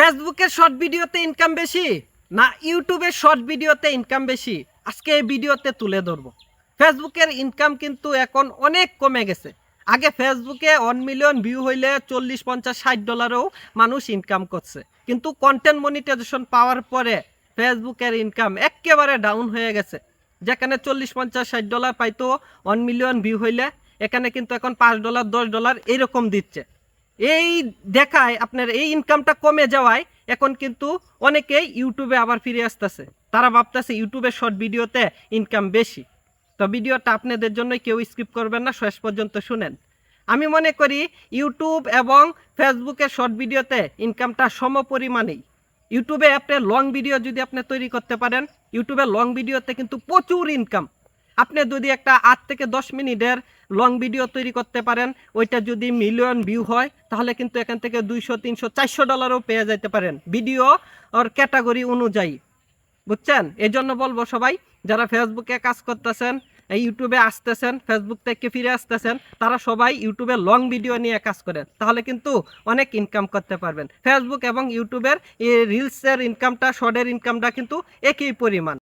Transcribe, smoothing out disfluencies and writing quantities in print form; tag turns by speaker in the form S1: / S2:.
S1: ফেসবুকের শর্ট ভিডিওতে ইনকাম বেশি না ইউটিউবের শর্ট ভিডিওতে ইনকাম বেশি, আজকে এই ভিডিওতে তুলে ধরবো। ফেসবুকের ইনকাম কিন্তু এখন অনেক কমে গেছে। আগে ফেসবুকে 1 মিলিয়ন ভিউ হইলে 40, 50, 60 ডলারও মানুষ ইনকাম করছে, কিন্তু কন্টেন্ট মনিটাইজেশন পাওয়ার পরে ফেসবুকের ইনকাম একেবারে ডাউন হয়ে গেছে। যেখানে 40, 50, 60 ডলার পাইতো 1 মিলিয়ন ভিউ হইলে, এখানে কিন্তু এখন $5, $10 এরকম দিচ্ছে। এই দেখায় আপনার এই ইনকামটা কমে যাওয়ায় এখন কিন্তু অনেকেই ইউটিউবে আবার ফিরে আসতেছে। তারা ভাবতেছে ইউটিউবের শর্ট ভিডিওতে ইনকাম বেশি। তো ভিডিওটা আপনাদের জন্যই কেউ স্কিপ করবেন না, শেষ পর্যন্ত শুনেন। আমি মনে করি ইউটিউব এবং ফেসবুকের শর্ট ভিডিওতে ইনকামটা সমপরিমাণেই। ইউটিউবে আপনি লং ভিডিও যদি আপনি তৈরি করতে পারেন, ইউটিউবে লং ভিডিওতে কিন্তু প্রচুর ইনকাম। আপনি যদি একটা 8 থেকে 10 মিনিটের লং ভিডিও তৈরি করতে পারেন, ওইটা যদি মিলিয়ন ভিউ হয়, তাহলে কিন্তু এখান থেকে 200, 300, 400 ডলারও পেয়ে যেতে পারেন ভিডিও ওর ক্যাটাগরি অনুযায়ী। বুঝছেন? এই জন্য বলবো সবাই যারা ফেসবুকে কাজ করতেছেন, ইউটিউবে আসতেছেন, ফেসবুক থেকে ফিরে আসতেছেন, তারা সবাই ইউটিউবে লং ভিডিও নিয়ে কাজ করেন, তাহলে কিন্তু অনেক ইনকাম করতে পারবেন। ফেসবুক এবং ইউটিউবের এই রিলসের ইনকামটা, শর্টের ইনকামটা কিন্তু একই পরিমাণ।